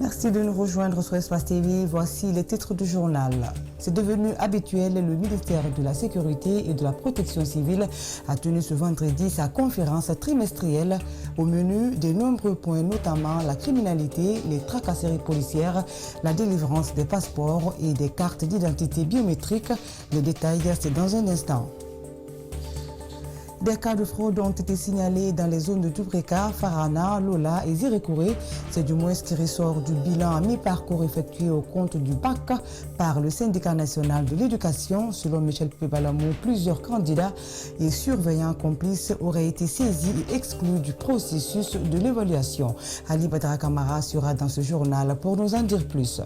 Merci de nous rejoindre sur Espace TV. Voici les titres du journal. C'est devenu habituel. Le ministère de la Sécurité et de la Protection civile a tenu ce vendredi sa conférence trimestrielle. Au menu, de nombreux points, notamment la criminalité, les tracasseries policières, la délivrance des passeports et des cartes d'identité biométriques. Les détails, c'est dans un instant. Des cas de fraude ont été signalés dans les zones de Dubreka, Farana, Lola et Zirekouré. C'est du moins ce qui ressort du bilan à mi-parcours effectué au compte du BAC par le syndicat national de l'éducation. Selon Michel Pébalamou, plusieurs candidats et surveillants complices auraient été saisis et exclus du processus de l'évaluation. Ali Badra Kamara sera dans ce journal pour nous en dire plus.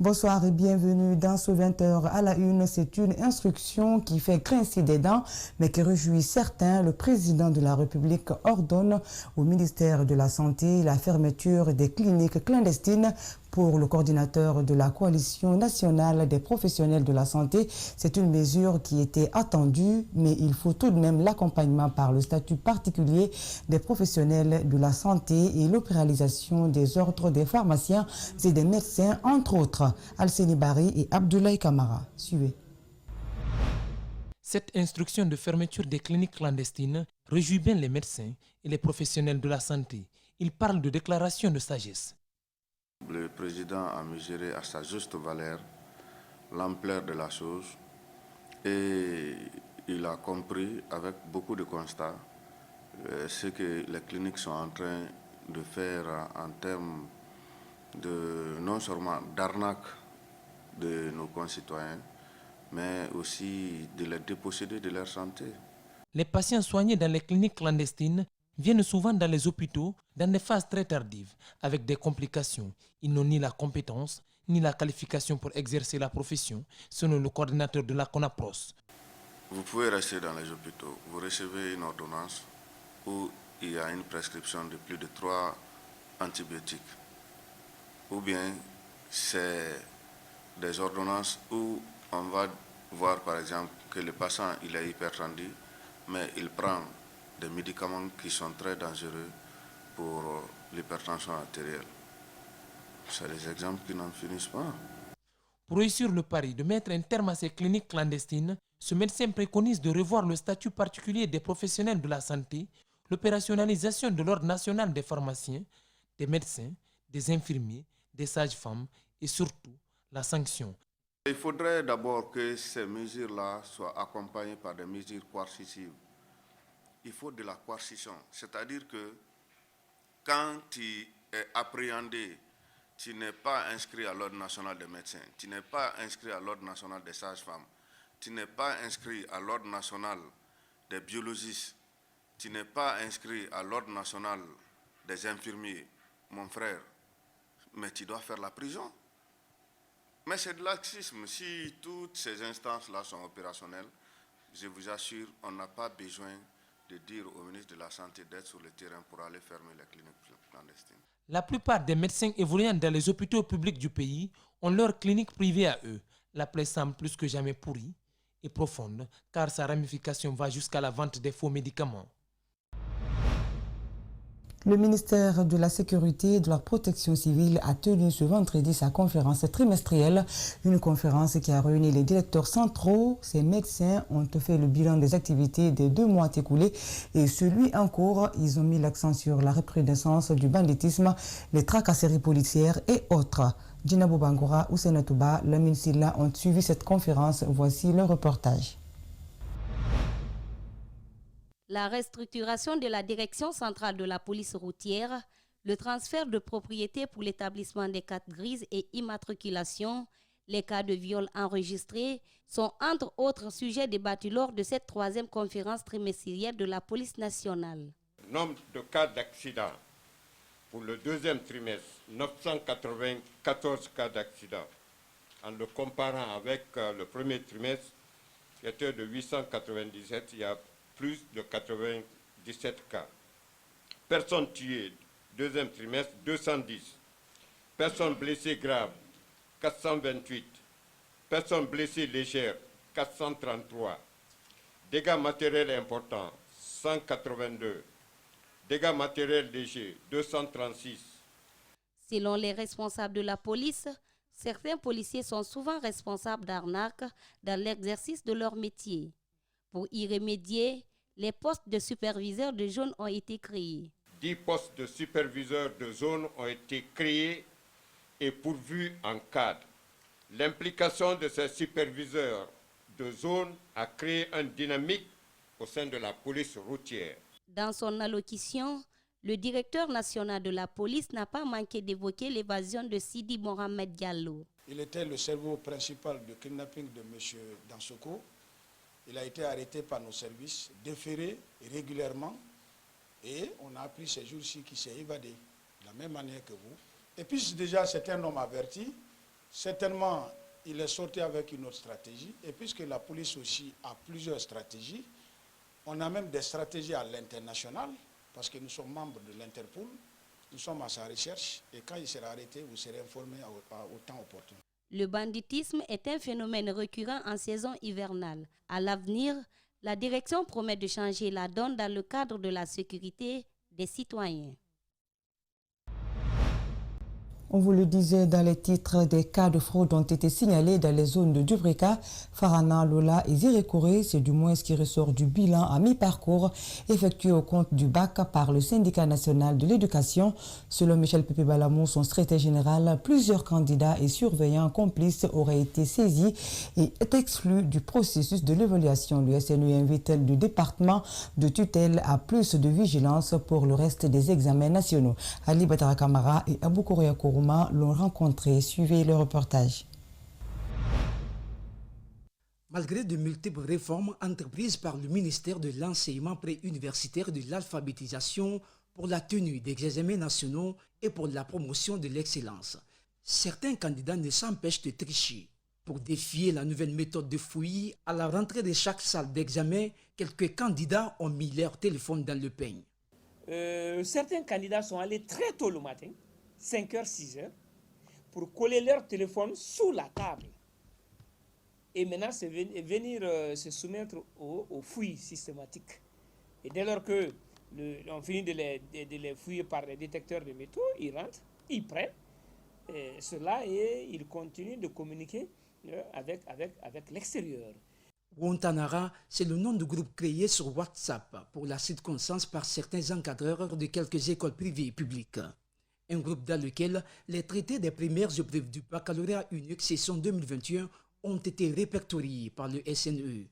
Bonsoir et bienvenue dans ce 20h à la une. C'est une instruction qui fait grincer des dents, mais qui réjouit certains. Le président de la République ordonne au ministère de la Santé la fermeture des cliniques clandestines. Pour le coordinateur de la Coalition nationale des professionnels de la santé, c'est une mesure qui était attendue, mais il faut tout de même l'accompagnement par le statut particulier des professionnels de la santé et l'opéralisation des ordres des pharmaciens et des médecins, entre autres. Alceni Bari et Abdoulaye Kamara. Suivez. Cette instruction de fermeture des cliniques clandestines réjouit bien les médecins et les professionnels de la santé. Ils parlent de déclaration de sagesse. Le président a mesuré à sa juste valeur l'ampleur de la chose et il a compris avec beaucoup de constats ce que les cliniques sont en train de faire en termes de non seulement d'arnaque de nos concitoyens, mais aussi de les déposséder de leur santé. Les patients soignés dans les cliniques clandestines viennent souvent dans les hôpitaux dans des phases très tardives, avec des complications. Ils n'ont ni la compétence, ni la qualification pour exercer la profession, selon le coordinateur de la CONAPROS. Vous pouvez rester dans les hôpitaux, vous recevez une ordonnance où il y a une prescription de plus de 3 antibiotiques. Ou bien c'est des ordonnances où on va voir par exemple que le patient il est hypertendu, mais il prend des médicaments qui sont très dangereux pour l'hypertension artérielle. C'est des exemples qui n'en finissent pas. Pour réussir le pari de mettre un terme à ces cliniques clandestines, ce médecin préconise de revoir le statut particulier des professionnels de la santé, l'opérationnalisation de l'ordre national des pharmaciens, des médecins, des infirmiers, des sages-femmes et surtout la sanction. Il faudrait d'abord que ces mesures-là soient accompagnées par des mesures coercitives. Il faut de la coercition, c'est-à-dire que quand tu es appréhendé, tu n'es pas inscrit à l'ordre national des médecins, tu n'es pas inscrit à l'ordre national des sages-femmes, tu n'es pas inscrit à l'ordre national des biologistes, tu n'es pas inscrit à l'ordre national des infirmiers, mon frère, mais tu dois faire la prison. Mais c'est de laxisme. Si toutes ces instances-là sont opérationnelles, je vous assure, on n'a pas besoin de dire au ministre de la Santé d'être sur le terrain pour aller fermer les cliniques clandestines. La plupart des médecins évoluant dans les hôpitaux publics du pays ont leur clinique privée à eux. La plaie semble plus que jamais pourrie et profonde, car sa ramification va jusqu'à la vente des faux médicaments. Le ministère de la Sécurité et de la Protection civile a tenu ce vendredi sa conférence trimestrielle, une conférence qui a réuni les directeurs centraux. Ces médecins ont fait le bilan des activités des 2 mois écoulés et celui en cours. Ils ont mis l'accent sur la recrudescence du banditisme, les tracasseries policières et autres. Djinabou Bangora, Oussena Touba, Lamine Silla ont suivi cette conférence. Voici le reportage. La restructuration de la direction centrale de la police routière, le transfert de propriété pour l'établissement des cartes grises et immatriculation, les cas de viol enregistrés sont entre autres sujets débattus lors de cette 3e conférence trimestrielle de la police nationale. Nombre de cas d'accident pour le 2e trimestre, 994 cas d'accident. En le comparant avec le 1er trimestre, qui était de 897, il y a plus de 97 cas. Personnes tuées, 2e trimestre, 210. Personnes blessées graves, 428. Personnes blessées légères, 433. Dégâts matériels importants, 182. Dégâts matériels légers, 236. Selon les responsables de la police, certains policiers sont souvent responsables d'arnaques dans l'exercice de leur métier. Pour y remédier, les postes de superviseurs de zone ont été créés. 10 postes de superviseurs de zone ont été créés et pourvus en cadre. L'implication de ces superviseurs de zone a créé une dynamique au sein de la police routière. Dans son allocution, le directeur national de la police n'a pas manqué d'évoquer l'évasion de Sidi Mohamed Diallo. Il était le cerveau principal du kidnapping de M. Dansoko. Il a été arrêté par nos services, déféré régulièrement, et on a appris ces jours-ci qu'il s'est évadé, de la même manière que vous. Et puis déjà c'est un homme averti, certainement il est sorti avec une autre stratégie, et puisque la police aussi a plusieurs stratégies, on a même des stratégies à l'international, parce que nous sommes membres de l'Interpol, nous sommes à sa recherche, et quand il sera arrêté, vous serez informés au temps opportun. Le banditisme est un phénomène récurrent en saison hivernale. À l'avenir, la direction promet de changer la donne dans le cadre de la sécurité des citoyens. On vous le disait dans les titres, des cas de fraude ont été signalés dans les zones de Dubrika, Farana, Lola et Zirekouré. C'est du moins ce qui ressort du bilan à mi-parcours effectué au compte du BAC par le syndicat national de l'éducation. Selon Michel Pepe Balamou, son secrétaire général, plusieurs candidats et surveillants complices auraient été saisis et exclus du processus de l'évaluation. Le SNU invite le département de tutelle à plus de vigilance pour le reste des examens nationaux. Ali Batara Kamara et Abou Kouria Kourouma l'ont rencontré. Suivez le reportage. Malgré de multiples réformes entreprises par le ministère de l'enseignement préuniversitaire et de l'alphabétisation pour la tenue des examens nationaux et pour la promotion de l'excellence, certains candidats ne s'empêchent de tricher. Pour défier la nouvelle méthode de fouillis, à la rentrée de chaque salle d'examen, quelques candidats ont mis leur téléphone dans le peigne. Certains candidats sont allés très tôt le matin, 5h, 6h, pour coller leur téléphone sous la table. Et maintenant, c'est venir se soumettre aux fouilles systématiques. Et dès lors que on finit de les fouiller par les détecteurs de métaux, ils rentrent, ils prennent cela et ils continuent de communiquer avec l'extérieur. Wontanara, c'est le nom du groupe créé sur WhatsApp pour la circonstance par certains encadreurs de quelques écoles privées et publiques. Un groupe dans lequel les traités des premières épreuves du baccalauréat unique session 2021 ont été répertoriés par le SNE.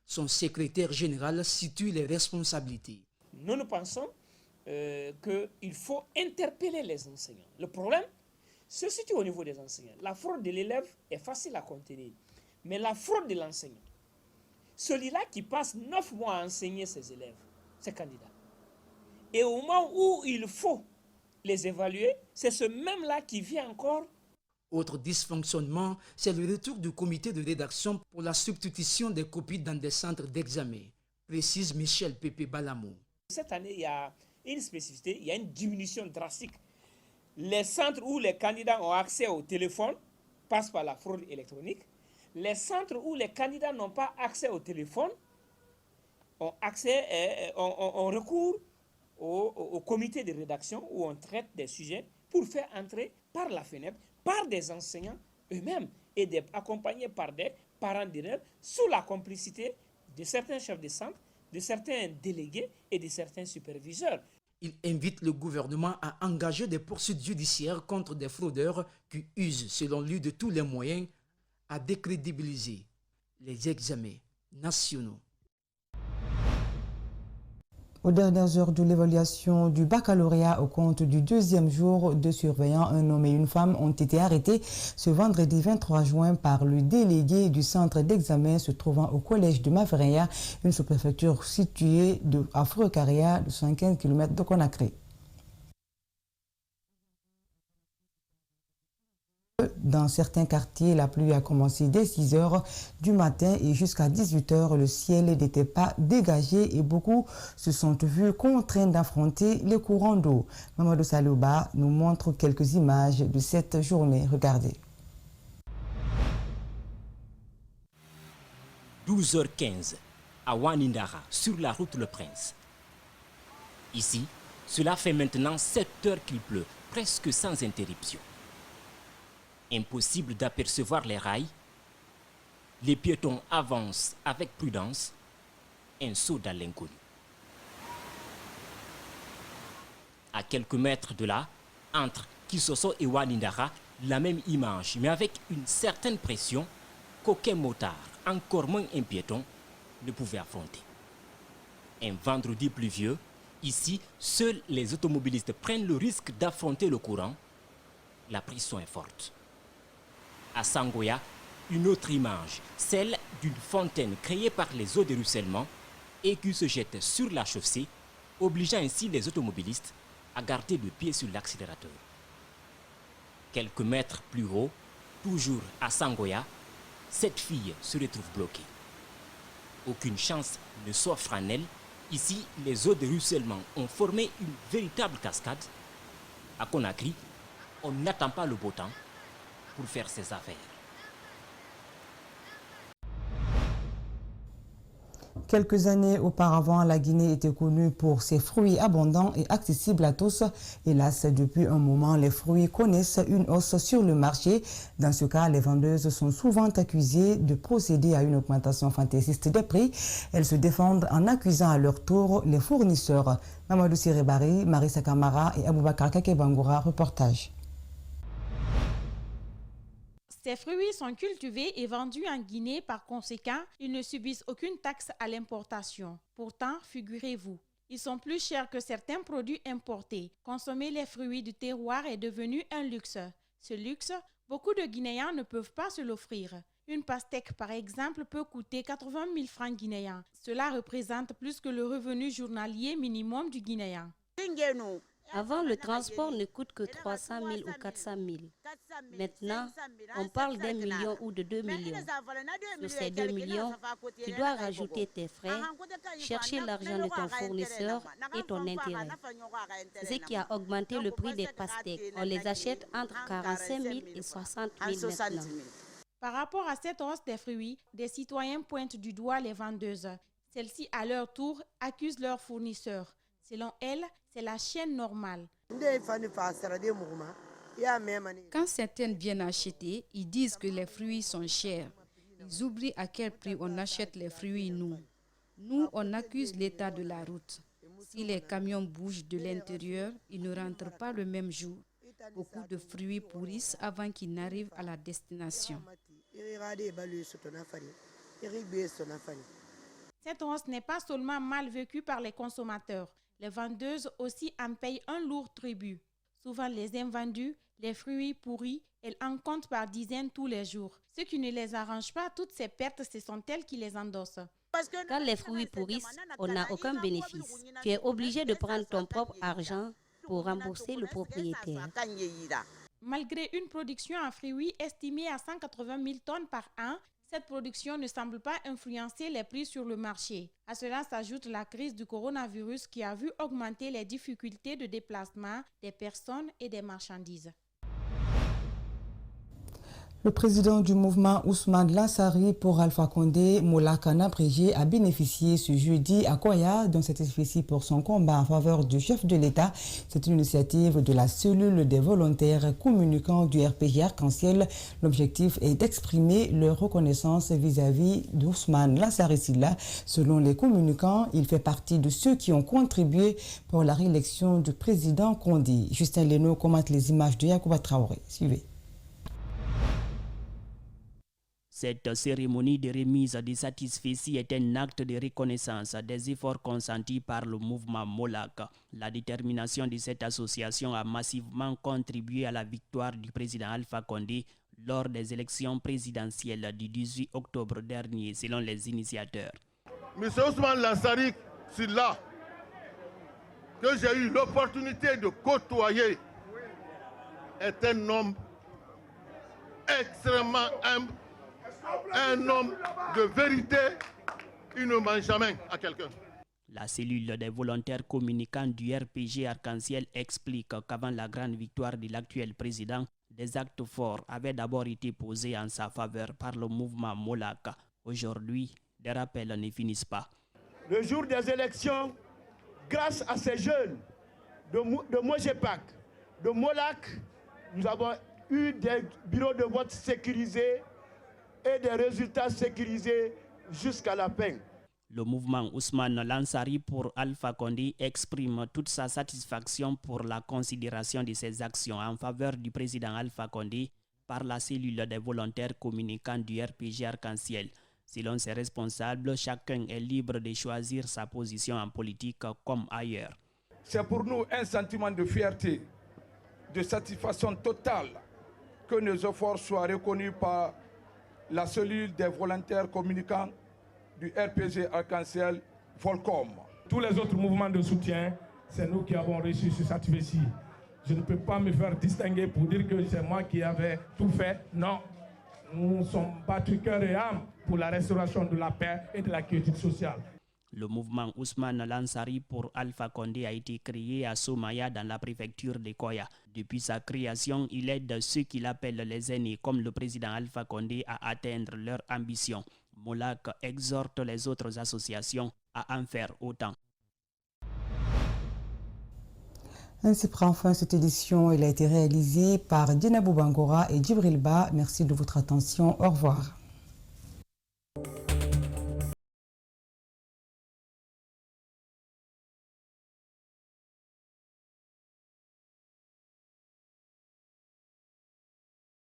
Son secrétaire général situe les responsabilités. Nous pensons qu'il faut interpeller les enseignants. Le problème se situe au niveau des enseignants. La fraude de l'élève est facile à contenir, mais la fraude de l'enseignant, celui-là qui passe 9 mois à enseigner ses élèves, ses candidats, et au moment où il faut les évaluer, c'est ce même-là qui vient encore. Autre dysfonctionnement, c'est le retour du comité de rédaction pour la substitution des copies dans des centres d'examen, précise Michel Pepe Balamou. Cette année, il y a une spécificité, il y a une diminution drastique. Les centres où les candidats ont accès au téléphone passent par la fraude électronique. Les centres où les candidats n'ont pas accès au téléphone ont recours au comité de rédaction où on traite des sujets pour faire entrer par la fenêtre, par des enseignants eux-mêmes et accompagnés par des parents d'élèves sous la complicité de certains chefs de centre, de certains délégués et de certains superviseurs. Il invite le gouvernement à engager des poursuites judiciaires contre des fraudeurs qui usent, selon lui, de tous les moyens à décrédibiliser les examens nationaux. Aux dernières heures de l'évaluation du baccalauréat au compte du deuxième jour de surveillants, un homme et une femme ont été arrêtés ce vendredi 23 juin par le délégué du centre d'examen se trouvant au collège de Mafreya, une sous-préfecture située à Frocaria, de 115 km de Conakry. Dans certains quartiers, la pluie a commencé dès 6 h du matin et jusqu'à 18 h. Le ciel n'était pas dégagé et beaucoup se sont vus contraints d'affronter les courants d'eau. Mamadou Salouba nous montre quelques images de cette journée. Regardez. 12h15 à Wanindara, sur la route Le Prince. Ici, Cela fait maintenant 7 heures qu'il pleut, presque sans interruption. Impossible d'apercevoir les rails. Les piétons avancent avec prudence. Un saut dans l'inconnu. À quelques mètres de là, entre Kisoso et Wanindara, la même image, mais avec une certaine pression qu'aucun motard, encore moins un piéton, ne pouvait affronter. Un vendredi pluvieux, ici, seuls les automobilistes prennent le risque d'affronter le courant. La pression est forte. À Sangoya, une autre image, celle d'une fontaine créée par les eaux de ruissellement et qui se jette sur la chaussée, obligeant ainsi les automobilistes à garder le pied sur l'accélérateur. Quelques mètres plus haut, toujours à Sangoya, cette fille se retrouve bloquée. Aucune chance ne s'offre à elle. Ici, les eaux de ruissellement ont formé une véritable cascade. À Conakry, on n'attend pas le beau temps pour faire ses affaires. Quelques années auparavant, la Guinée était connue pour ses fruits abondants et accessibles à tous. Hélas, depuis un moment, les fruits connaissent une hausse sur le marché. Dans ce cas, les vendeuses sont souvent accusées de procéder à une augmentation fantaisiste des prix. Elles se défendent en accusant à leur tour les fournisseurs. Mamadou Sirebari, Marissa Kamara et Aboubakar Kakebangoura, reportage. Ces fruits sont cultivés et vendus en Guinée, par conséquent, ils ne subissent aucune taxe à l'importation. Pourtant, figurez-vous, ils sont plus chers que certains produits importés. Consommer les fruits du terroir est devenu un luxe. Ce luxe, beaucoup de Guinéens ne peuvent pas se l'offrir. Une pastèque, par exemple, peut coûter 80 000 francs guinéens. Cela représente plus que le revenu journalier minimum du Guinéen. Avant, le transport ne coûte que 300 000 ou 400 000. Maintenant, on parle d'1 million ou de 2 millions. Sur ces 2 millions, tu dois rajouter tes frais, chercher l'argent de ton fournisseur et ton intérêt. C'est ce qui a augmenté le prix des pastèques. On les achète entre 45 000 et 60 000 maintenant. Par rapport à cette hausse des fruits, des citoyens pointent du doigt les vendeuses. Celles-ci, à leur tour, accusent leurs fournisseurs. Selon elles, c'est la chaîne normale. Quand certaines viennent acheter, ils disent que les fruits sont chers. Ils oublient à quel prix on achète les fruits nous. Nous, on accuse l'état de la route. Si les camions bougent de l'intérieur, ils ne rentrent pas le même jour. Beaucoup de fruits pourrissent avant qu'ils n'arrivent à la destination. Cette hausse n'est pas seulement mal vécue par les consommateurs. Les vendeuses aussi en payent un lourd tribut. Souvent les invendus, les fruits pourris, elles en comptent par dizaines tous les jours. Ce qui ne les arrange pas, toutes ces pertes, ce sont elles qui les endossent. Quand les fruits pourrissent, on n'a aucun bénéfice. Tu es obligé de prendre ton propre argent pour rembourser le propriétaire. Malgré une production en fruits estimée à 180 000 tonnes par an, cette production ne semble pas influencer les prix sur le marché. À cela s'ajoute la crise du coronavirus qui a vu augmenter les difficultés de déplacement des personnes et des marchandises. Le président du mouvement Ousmane Lansari pour Alpha Condé, Mola Kanabrégé, a bénéficié ce jeudi à Koya d'un certificat pour son combat en faveur du chef de l'État. C'est une initiative de la cellule des volontaires communicants du RPG Arc-en-Ciel. L'objectif est d'exprimer leur reconnaissance vis-à-vis d'Ousmane Lansari Silla. Selon les communicants, il fait partie de ceux qui ont contribué pour la réélection du président Condé. Justin Leno commente les images de Yacouba Traoré. Suivez. Cette cérémonie de remise des satisfecits est un acte de reconnaissance des efforts consentis par le mouvement Molak. La détermination de cette association a massivement contribué à la victoire du président Alpha Condé lors des élections présidentielles du 18 octobre dernier, selon les initiateurs. M. Ousmane Lansari Silla, que j'ai eu l'opportunité de côtoyer, est un homme extrêmement humble. Un homme de vérité, il ne ment jamais à quelqu'un. La cellule des volontaires communicants du RPG Arc-en-Ciel explique qu'avant la grande victoire de l'actuel président, des actes forts avaient d'abord été posés en sa faveur par le mouvement Molak. Aujourd'hui, des rappels ne finissent pas. Le jour des élections, grâce à ces jeunes de Mojepak, de Molac, nous avons eu des bureaux de vote sécurisés et des résultats sécurisés jusqu'à la fin. Le mouvement Ousmane Lansari pour Alpha Condé exprime toute sa satisfaction pour la considération de ses actions en faveur du président Alpha Condé par la cellule des volontaires communicants du RPG Arc-en-Ciel. Selon ses responsables, chacun est libre de choisir sa position en politique comme ailleurs. C'est pour nous un sentiment de fierté, de satisfaction totale que nos efforts soient reconnus par la cellule des volontaires communicants du RPG Arc-en-Ciel Volcom. Tous les autres mouvements de soutien, c'est nous qui avons reçu ce certificat. Je ne peux pas me faire distinguer pour dire que c'est moi qui avais tout fait. Non, nous sommes battus cœur et âme pour la restauration de la paix et de la quiétude sociale. Le mouvement Ousmane Lansari pour Alpha Condé a été créé à Somaya dans la préfecture de Koya. Depuis sa création, il aide ceux qu'il appelle les aînés comme le président Alpha Condé à atteindre leur ambition. Molac exhorte les autres associations à en faire autant. Ainsi prend fin cette édition. Elle a été réalisée par Dina Boubangora et Djibril Ba. Merci de votre attention. Au revoir.